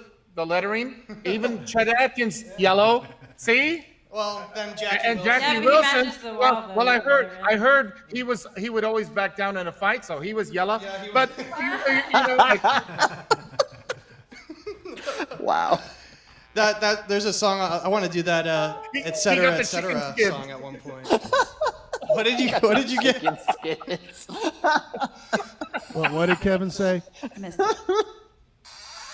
lettering, even Chet Atkins yellow. See? Well, then Jackie and Wilson. Jackie Yeah, but he Wilson. matches the wall, Well, though. I heard he would always back down in a fight, so he was yellow. Yeah, he but you know, like, Wow. That there's a song I want to do that He et cetera, got the et cetera chicken skin. song at one point. What did you get? Chicken skins. What did Kevin say? I missed it.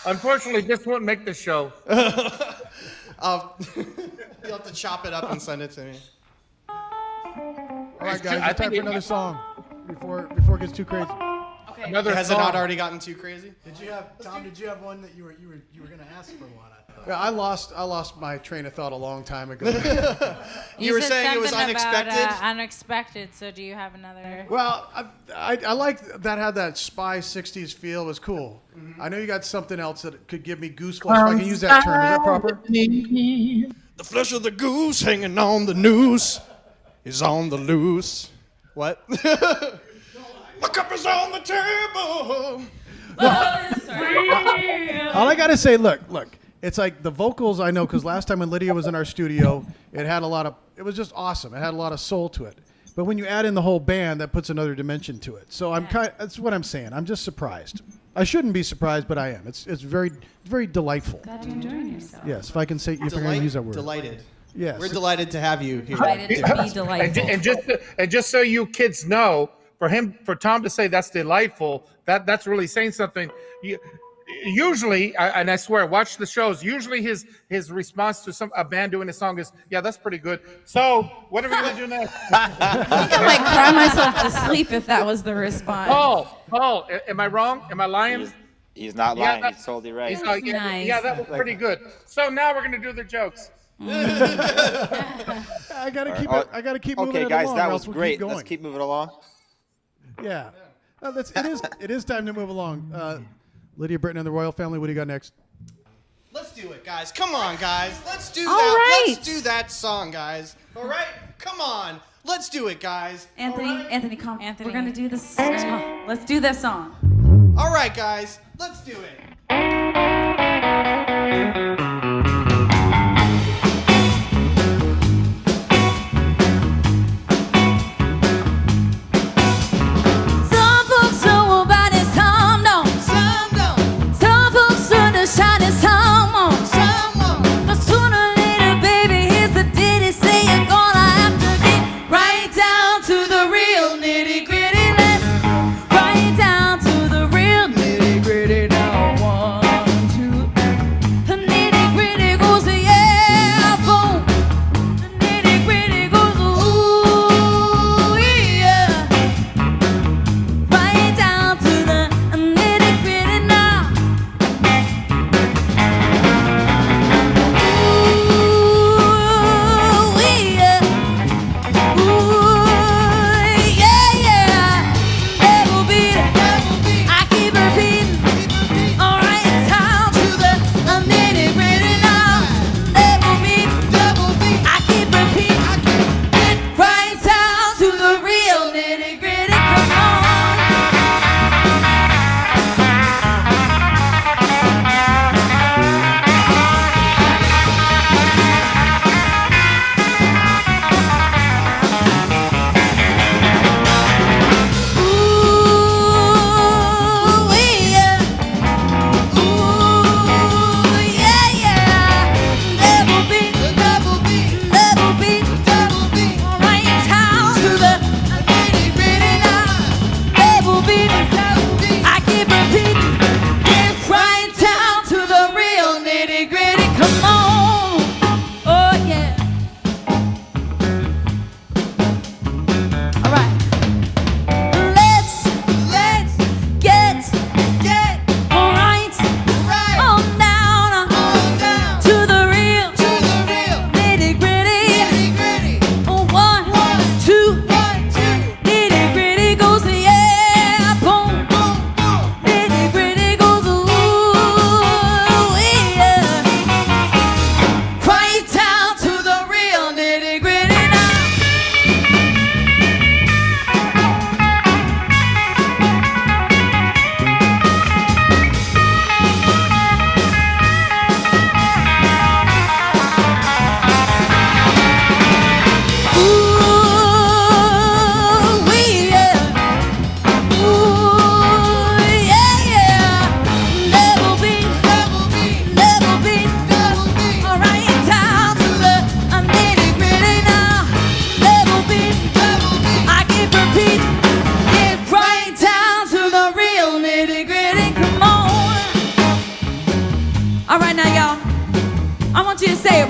unfortunately, this won't make the show. You'll have to chop it up and send it to me. All right, guys, I it's time think for another song before it gets too crazy. Okay. Another Has song. it not already gotten too crazy? Did you have Tom? Did you have one that you were gonna ask for one? I thought. Yeah, I lost my train of thought a long time ago. You were said saying it was something about, unexpected? unexpected. So do you have another? Well, I like that had that spy 60s feel. It was cool. I know you got something else that could give me goose flesh. If I can use that term. Is that proper? The flesh of the goose hanging on the noose is on the loose. What? My cup is on the table. All I gotta say, look. It's like the vocals I know because last time when Lydia was in our studio, it was just awesome. It had a lot of soul to it. But when you add in the whole band, that puts another dimension to it. So that's what I'm saying. I'm just surprised. I shouldn't be surprised, but I am. It's very delightful. Glad you're enjoying yourself. Yes, if I can say, if I can use that word. Delighted. Yes. We're delighted to have you here. Delighted to be delightful. And just so you kids know, for Tom to say that's delightful, that's really saying something. Usually, and I swear, watch the shows. Usually, his response to a band doing a song is, "Yeah, that's pretty good." So, what are we gonna do next? I think I might cry myself to sleep if that was the response. Paul, am I wrong? Am I lying? He's not Yeah, lying. He's totally right. He's like, Nice. yeah, that was pretty good. So now we're gonna do the jokes. I gotta keep moving Okay, it guys, along, that or was else we'll great. Keep going. Let's keep moving along. Yeah. It is time to move along. Lydia Brittan and the Royal Family, what do you got next? Let's do it, guys. Come on, guys. Let's do All that. right. Let's do that song, guys. All right? Come on. Let's do it, guys. Anthony, come. Anthony. We're gonna do this. Let's do this song. All right, guys. Let's do it. Some folks know about it, some don't. Some folks understand it, some won't. But sooner or later, baby, here's the ditty. Say you're gonna have to get right down to the real nitty gritty. Let's right down to the real nitty gritty now.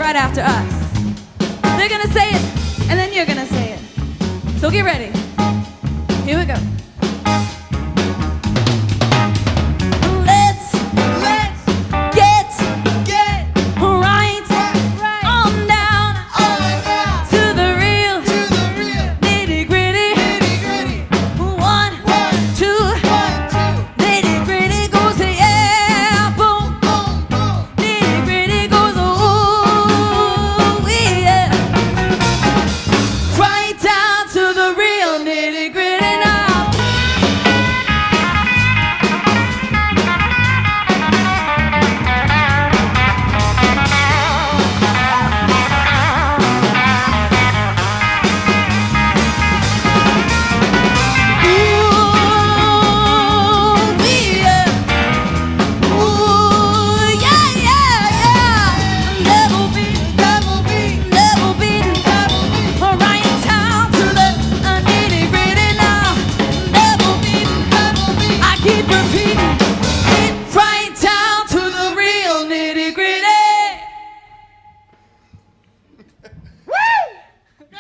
right after us. They're gonna say it, and then you're gonna say it. So get ready. Here we go. Let's get right on down to the real nitty gritty. 1, 2, nitty gritty goes to yeah, boom, nitty gritty goes ooh, yeah. Right down to the real nitty gritty now.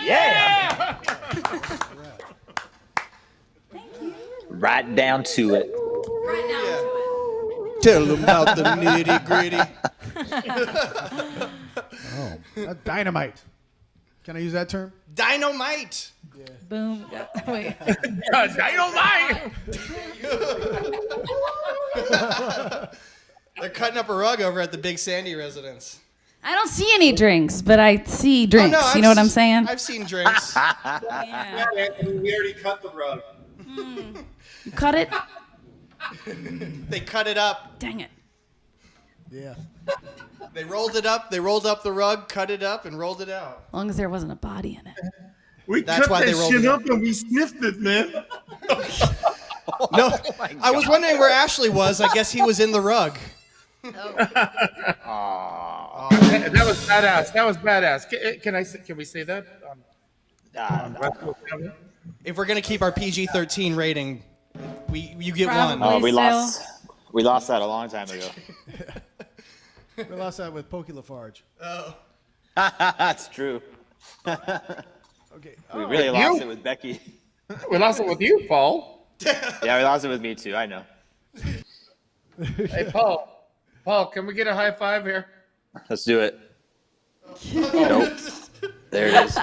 Yeah. Right down to it. Tell them about the nitty gritty. Oh, dynamite. Can I use that term? Dynamite. Boom. Wait. Dynamite. They're cutting up a rug over at the Big Sandy residence. I don't see any drinks, but I see drinks. Oh, no, you know what I'm saying? I've seen drinks. Yeah, Anthony, we already cut the rug. You cut it? They cut it up. Dang it. Yeah. They rolled it up. They rolled up the rug, cut it up, and rolled it out. As long as there wasn't a body in it. That's cut why that they rolled shit it up and we sniffed it, man. No, I was wondering where Ashley was. I guess he was in the rug. That was badass. That was badass. Can we say that? If we're gonna keep our PG-13 rating, you get Probably. one. Oh, we lost that a long time ago. We lost that with Pokey Lafarge. Oh. That's true. Okay. We really lost it with Becky. We lost it with you, Paul. Yeah, we lost it with me too. I know. Hey, Paul. Paul, can we get a high five here? Let's do it. Nope. There it is.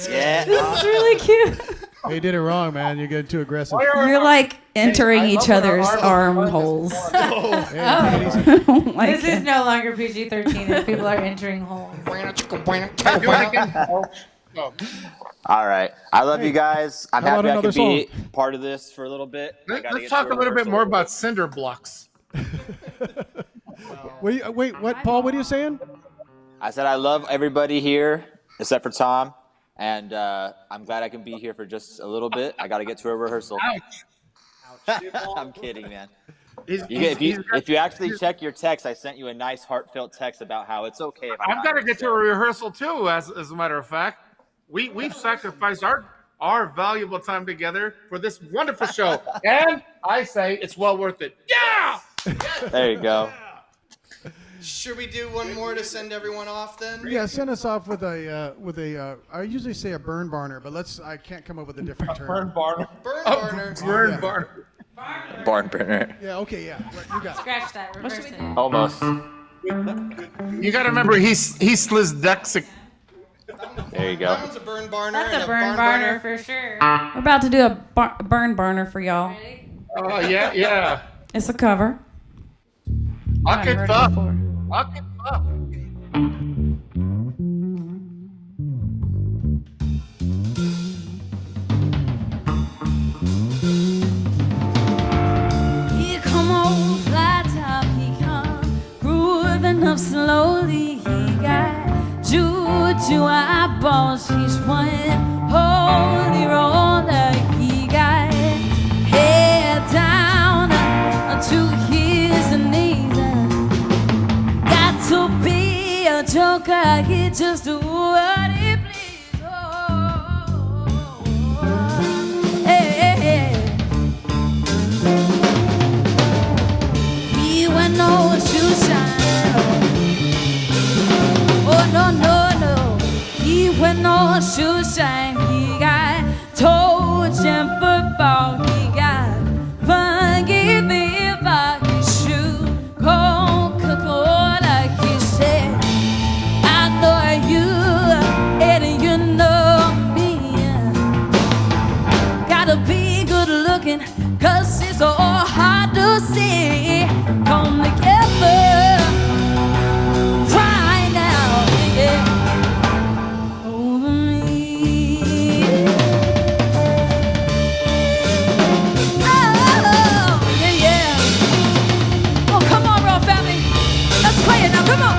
Yeah. This is really cute. Hey, you did it wrong, man. You're getting too aggressive. You're like entering each other's armholes. I don't like This it. is no longer PG-13 if people are entering holes. All right. I love you guys. I'm How about happy I could another be part of this for a little bit. Let's talk a little bit more about cinder blocks. Wait, what, Paul? What are you saying? I said I love everybody here except for Tom, and I'm glad I can be here for just a little bit. I got to get to a rehearsal. Ouch. I'm kidding, man. If If you actually check your text, I sent you a nice heartfelt text about how it's okay if I'm I've got to get to a rehearsal too, as a matter of fact. We've sacrificed our valuable time together for this wonderful show. And I say it's well worth it. Yeah! There you go. Should we do one more to send everyone off then? Yeah, send us off with a I usually say a burn barner, but I can't come up with a different term. Burn barner. Burn barner. Burn barner. Barn burner. Yeah, okay, yeah. Right, you got it. Scratch that. Reverse it. Almost. You got to remember, he's dyslexic. There you go. That one's a burn barner. That's and a burn barner for sure. We're about to do a burn burner for y'all. Oh, yeah. It's a cover. Lock it heard it up. before. Lock it up. Here come old flat top, he come grooving up slowly. He got juju eyeballs, he's one holy roller. He got head down to his knees. Got to be a joker, he just do what he please. Hey. He wear no shoe shine. Oh no. with no shoes shine. He got torch and football. He got funky fever. He shoot Coca-Cola. He said, I know you and you know me. Gotta be good looking, 'cause it's so hard to see. Come together right now, yeah. Over me. Oh, yeah, yeah. Oh, come on, Raw family. Let's play it now, come on.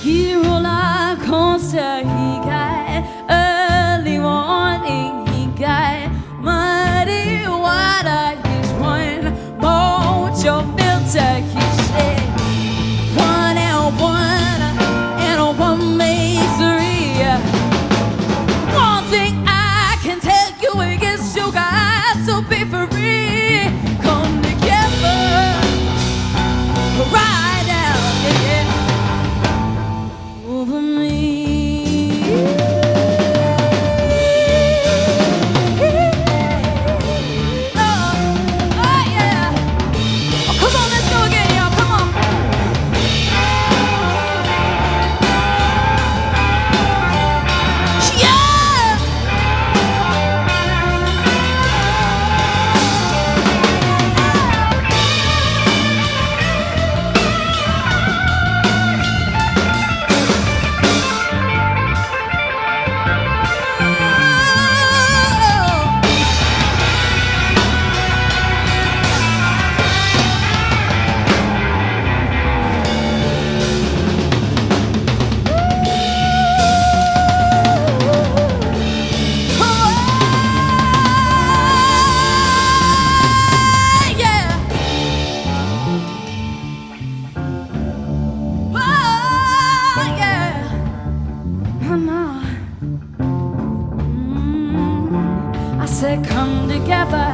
Hero like concert, he got early morning, he got muddy water, he's one mojo filter, he said 1 and 1 and 1 makes 3. One thing I can tell you is you got to be free. Come together right now, yeah, yeah. Over me. Oh, yeah. Oh, come on, let's go again, y'all. Come on. Yeah. I said, come together.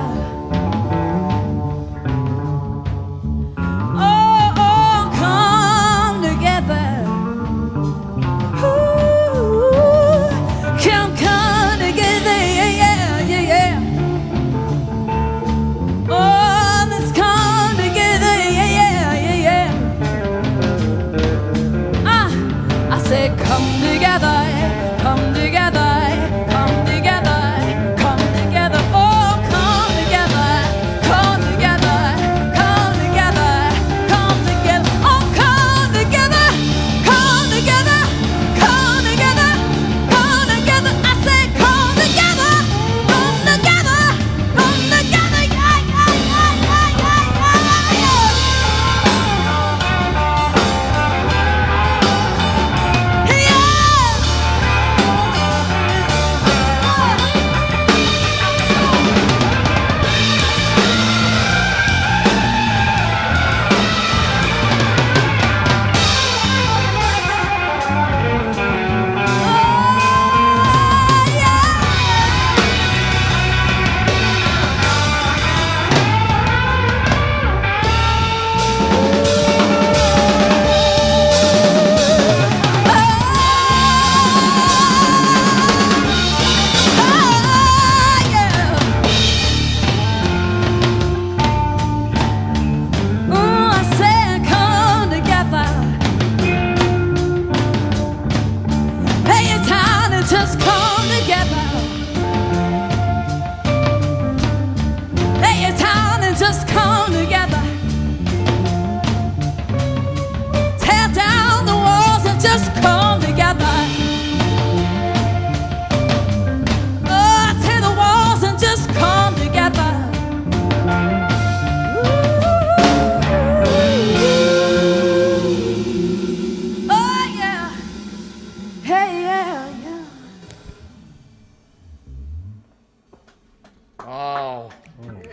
Oh, oh, come together. Ooh, come together, yeah, yeah, yeah, yeah. Oh, let's come together, yeah, yeah, yeah, yeah. I said, come together, come together, come together.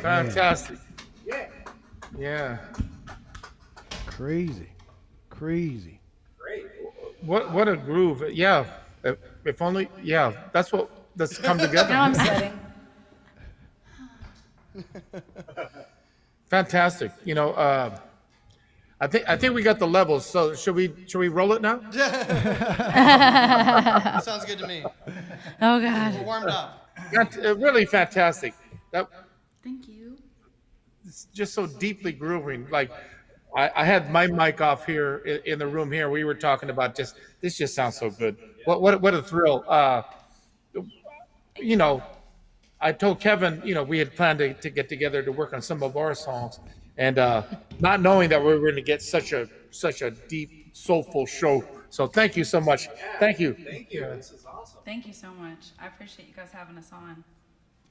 Fantastic. Yeah. Crazy. What a groove. Yeah. If only. Yeah. That's come together. Now I'm sweating. Fantastic. I think we got the levels. So should we roll it now? Sounds good to me. Oh God. We're warmed up. Really fantastic. Thank you. It's just so deeply grooving. Like I had my mic off here in the room here. We were talking about this just sounds so good. What a thrill. I told Kevin, we had planned to get together to work on some of our songs, and not knowing that we were going to get such a deep, soulful show. So thank you so much. Thank you. Thank you. This is awesome. Thank you so much. I appreciate you guys having us on.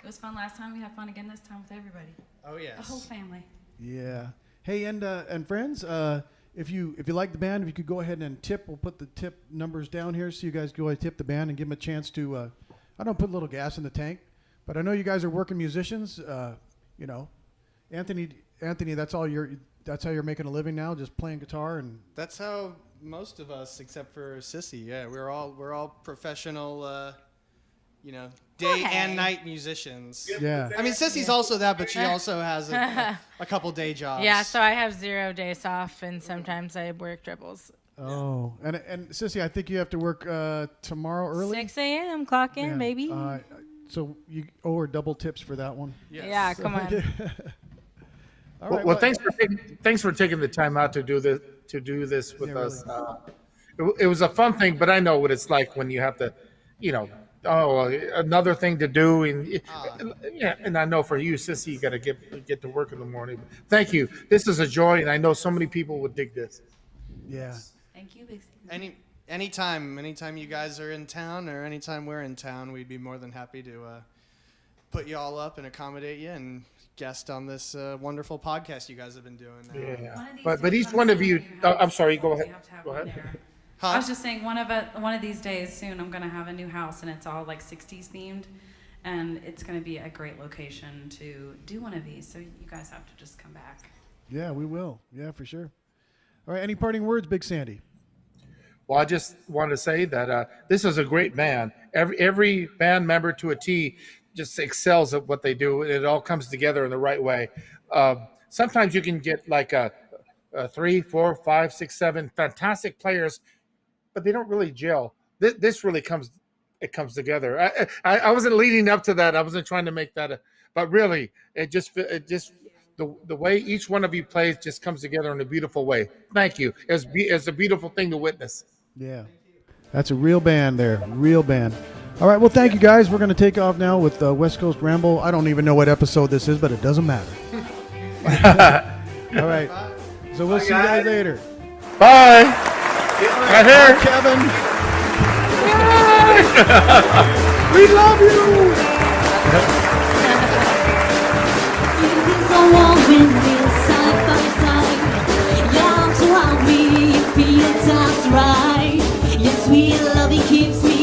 It was fun last time. We had fun again this time with everybody. Oh yes. The whole family. Yeah. Hey, and friends, if you like the band, if you could go ahead and tip, we'll put the tip numbers down here so you guys go ahead and tip the band and give them a chance to, put a little gas in the tank. But I know you guys are working musicians. Anthony, that's how you're making a living now, just playing guitar and. That's how most of us, except for Sissy, yeah, we're all professional, day and night musicians. Yeah. I mean, Sissy's also that, but she also has a couple day jobs. Yeah, so I have 0 days off, and sometimes I work triples. Oh, and Sissy, I think you have to work tomorrow early. 6 a.m. clock in, Yeah. baby. So you owe her double tips for that one. Yes. Yeah, come on. All right, Well, thanks for taking the time out to do this with us. It was a fun thing, but I know what it's like when you have to, another thing to do, and I know for you, Sissy, you got to get to work in the morning. Thank you. This is a joy, and I know so many people would dig this. Yeah. Thank you, Big Sam. Anytime you guys are in town, or anytime we're in town, we'd be more than happy to put you all up and accommodate you and guest on this wonderful podcast you guys have been doing. Yeah. But each one of you, I'm sorry, go ahead. Go ahead. I was just saying, one of these days soon, I'm gonna have a new house, and it's all like 60s themed, and it's gonna be a great location to do one of these. So you guys have to just come back. Yeah, we will. Yeah, for sure. All right. Any parting words, Big Sandy? Well, I just want to say that this is a great band. Every band member to a T just excels at what they do. It all comes together in the right way. Sometimes you can get like a 3, 4, 5, 6, 7 fantastic players, but they don't really gel. This really comes together. I wasn't leading up to that. I wasn't trying to make that, but really, it just the way each one of you plays just comes together in a beautiful way. Thank you. It's a beautiful thing to witness. Yeah. That's a real band there. Real band. All right. Well, thank you, guys. We're going to take off now with West Coast Ramble. I don't even know what episode this is, but it doesn't matter. All right. So we'll see you guys later. Bye. Right here. Bye, Kevin. We love you. It's a war when we're side by side. Yeah, I'm so hungry, it feels just right. Your sweet loving keeps me